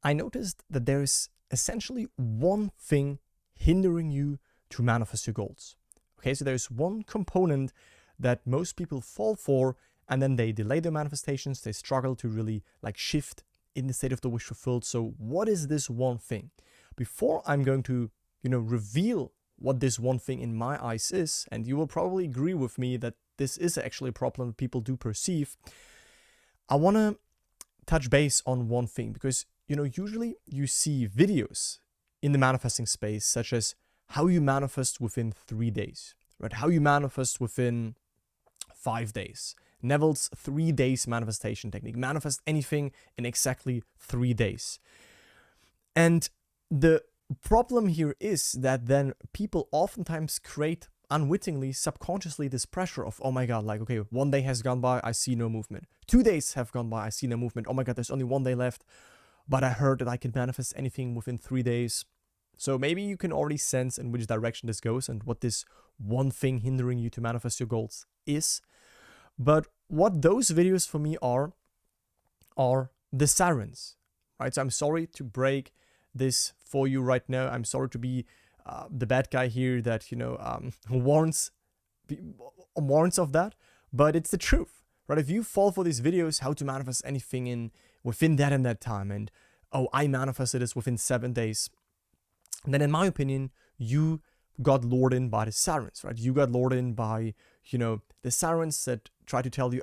I noticed that there is essentially one thing hindering you to manifest your goals. Okay, so there's one component that most people fall for, and then they delay their manifestations. They struggle to really like shift in the state of the wish fulfilled. So what is this one thing? Before I'm going to, reveal what this one thing in my eyes is, and you will probably agree with me that this is actually a problem people do perceive, I want to touch base on one thing because, usually you see videos in the manifesting space, such as how you manifest within 3 days, right? How you manifest within 5 days. Neville's 3 days manifestation technique. Manifest anything in exactly 3 days. And the problem here is that then people oftentimes create unwittingly, subconsciously, this pressure of, oh my God, like, okay, 1 day has gone by, I see no movement. 2 days have gone by, I see no movement. Oh my God, there's only 1 day left, but I heard that I can manifest anything within 3 days. So maybe you can already sense in which direction this goes and what this one thing hindering you to manifest your goals is. But what those videos for me are the sirens, right? So I'm sorry to break this for you right now. I'm sorry to be the bad guy here that, warns of that, but it's the truth, right? If you fall for these videos, how to manifest anything within that and that time, and I manifested this within 7 days, then in my opinion, you got lured in by the sirens, right? You got lured in by, the sirens that try to tell you,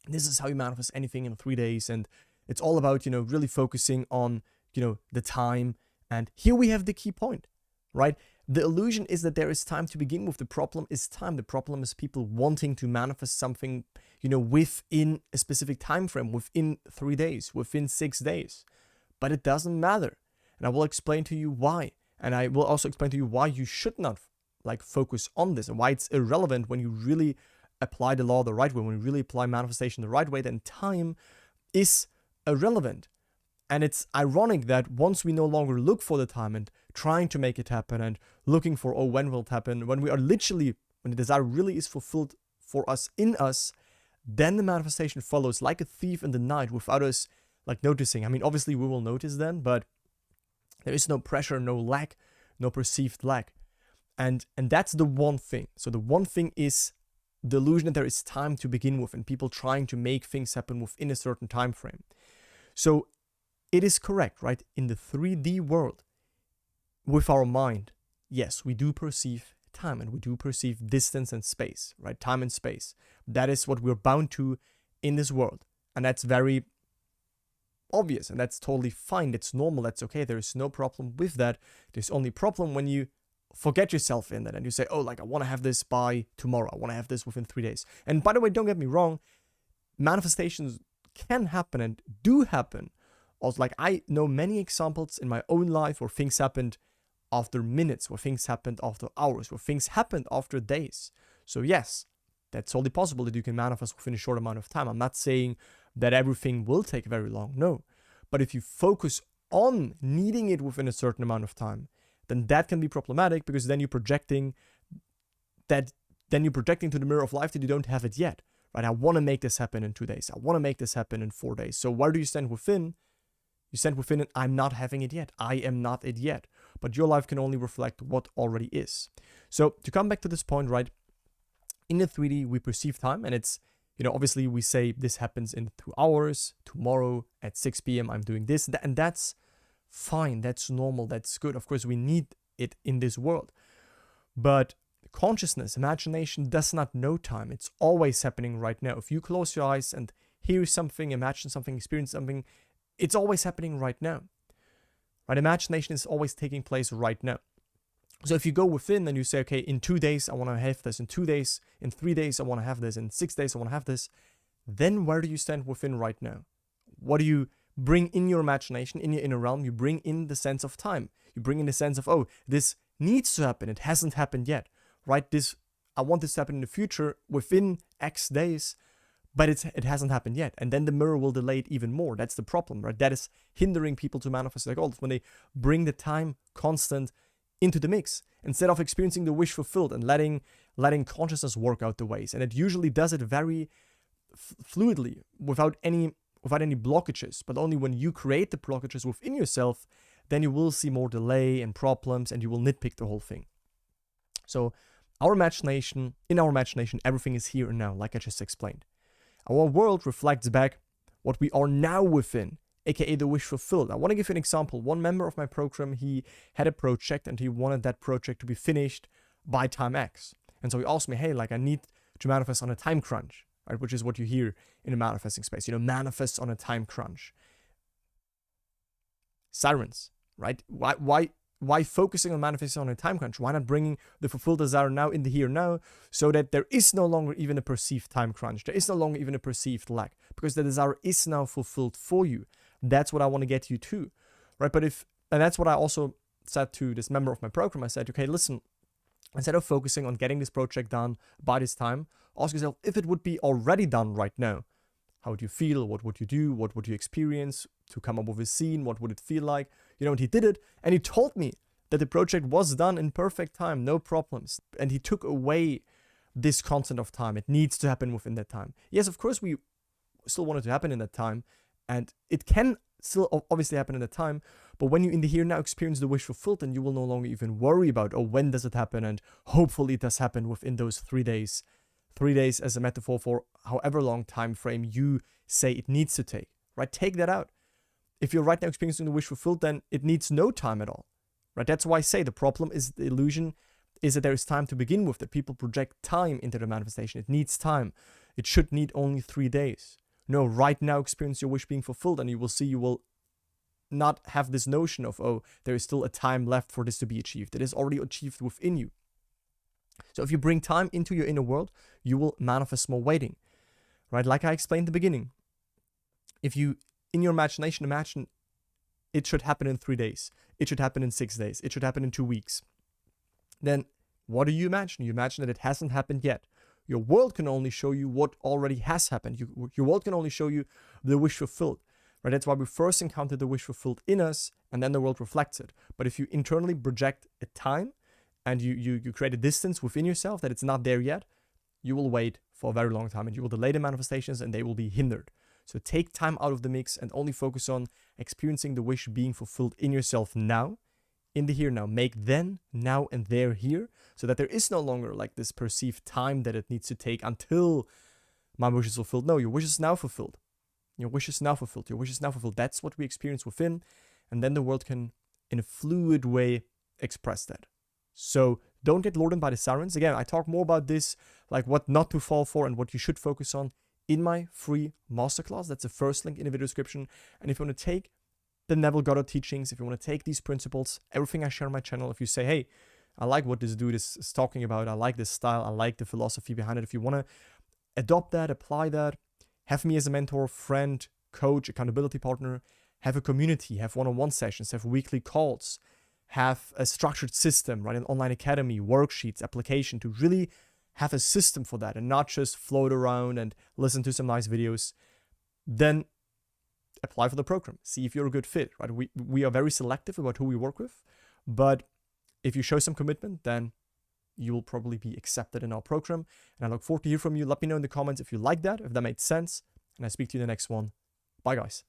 this is how you manifest anything in 3 days, and it's all about, really focusing on, the time. And here we have the key point, right? The illusion is that there is time to begin with. The problem is time. The problem is people wanting to manifest something, within a specific time frame, within 3 days, within 6 days. But it doesn't matter. And I will explain to you why. And I will also explain to you why you should not focus on this and why it's irrelevant when you really apply the law the right way, when you really apply manifestation the right way, then time is irrelevant. And it's ironic that once we no longer look for the time and trying to make it happen and looking for, when will it happen, when we are literally, when the desire really is fulfilled for us, in us, then the manifestation follows like a thief in the night without us noticing. I mean, obviously we will notice then, but there is no pressure, no lack, no perceived lack. And that's the one thing. So the one thing is the illusion that there is time to begin with and people trying to make things happen within a certain time frame. So it is correct, right? In the 3D world, with our mind, yes, we do perceive time and we do perceive distance and space, right? Time and space. That is what we're bound to in this world. And that's very obvious and that's totally fine. That's normal. That's okay. There is no problem with that. There's only problem when you forget yourself in that and you say, I want to have this by tomorrow. I want to have this within 3 days. And by the way, don't get me wrong, manifestations can happen and do happen. Also, I know many examples in my own life where things happened after minutes, where things happened after hours, where things happened after days. So yes, that's totally possible that you can manifest within a short amount of time. I'm not saying that everything will take very long, no. But if you focus on needing it within a certain amount of time, then that can be problematic because then you're projecting to the mirror of life that you don't have it yet, right? I want to make this happen in 2 days. I want to make this happen in 4 days. So where do you stand within? You stand within it, I'm not having it yet. I am not it yet. But your life can only reflect what already is. So to come back to this point, right? In the 3D, we perceive time and it's, obviously we say this happens in 2 hours, tomorrow at 6 p.m. I'm doing this, and that's fine. That's normal. That's good. Of course, we need it in this world. But consciousness, imagination does not know time. It's always happening right now. If you close your eyes and hear something, imagine something, experience something, it's always happening right now, right? Imagination is always taking place right now. So if you go within and you say, okay, in 2 days, I want to have this. In 2 days, in 3 days, I want to have this. In 6 days, I want to have this. Then where do you stand within right now? What do you bring in your imagination, in your inner realm? You bring in the sense of time. You bring in the sense of, this needs to happen. It hasn't happened yet, right? I want this to happen in the future within X days. But it hasn't happened yet. And then the mirror will delay it even more. That's the problem, right? That is hindering people to manifest their goals when they bring the time constant into the mix instead of experiencing the wish fulfilled and letting consciousness work out the ways. And it usually does it very fluidly without any without any blockages, but only when you create the blockages within yourself, then you will see more delay and problems, and you will nitpick the whole thing. So in our imagination, everything is here and now, like I just explained. Our world reflects back what we are now within, aka the wish fulfilled. I want to give you an example. One member of my program, he had a project and he wanted that project to be finished by time X. And so he asked me, hey, like I need to manifest on a time crunch, right? Which is what you hear in the manifesting space, manifest on a time crunch. Sirens, right? Why focusing on manifesting on a time crunch? Why not bringing the fulfilled desire now in the here now, so that there is no longer even a perceived time crunch? There is no longer even a perceived lack, because the desire is now fulfilled for you. That's what I want to get you to, right? And that's what I also said to this member of my program. I said, okay, listen, instead of focusing on getting this project done by this time, ask yourself, if it would be already done right now, how would you feel? What would you do? What would you experience? To come up with a scene, what would it feel like? And he did it, and he told me that the project was done in perfect time, no problems. And he took away this concept of time. It needs to happen within that time. Yes, of course, we still want it to happen in that time, and it can still obviously happen in that time, but when you in the here now experience the wish fulfilled, then you will no longer even worry about, oh, when does it happen? And hopefully it does happen within those 3 days. 3 days as a metaphor for however long time frame you say it needs to take, right? Take that out. If you're right now experiencing the wish fulfilled, then it needs no time at all, right? That's why I say the problem is the illusion is that there is time to begin with, that people project time into the manifestation. It needs time. It should need only 3 days. No, right now experience your wish being fulfilled, and you will see you will not have this notion of, oh, there is still a time left for this to be achieved. It is already achieved within you. So if you bring time into your inner world, you will manifest more waiting, right? Like I explained in the beginning. If you, in your imagination, imagine it should happen in 3 days. It should happen in 6 days. It should happen in 2 weeks. Then what do you imagine? You imagine that it hasn't happened yet. Your world can only show you what already has happened. Your world can only show you the wish fulfilled, right? That's why we first encounter the wish fulfilled in us, and then the world reflects it. But if you internally project a time, and you create a distance within yourself that it's not there yet, you will wait for a very long time, and you will delay the manifestations, and they will be hindered. So take time out of the mix and only focus on experiencing the wish being fulfilled in yourself now, in the here now. Make then, now, and there here, so that there is no longer like this perceived time that it needs to take until my wish is fulfilled. No, your wish is now fulfilled. Your wish is now fulfilled. Your wish is now fulfilled. That's what we experience within, and then the world can, in a fluid way, express that. So don't get lured in by the sirens. Again, I talk more about this, like what not to fall for and what you should focus on, in my free masterclass. That's the first link in the video description. And if you want to take the Neville Goddard teachings, if you want to take these principles, everything I share on my channel, if you say, hey, I like what this dude is talking about, I like this style, I like the philosophy behind it, if you want to adopt that, apply that, have me as a mentor, friend, coach, accountability partner, have a community, have one-on-one sessions, have weekly calls, have a structured system, right? An online academy, worksheets, application, to really have a system for that and not just float around and listen to some nice videos, then apply for the program. See if you're a good fit, right? We are very selective about who we work with, but if you show some commitment, then you will probably be accepted in our program. And I look forward to hear from you. Let me know in the comments if you like that, if that made sense, and I speak to you in the next one. Bye, guys.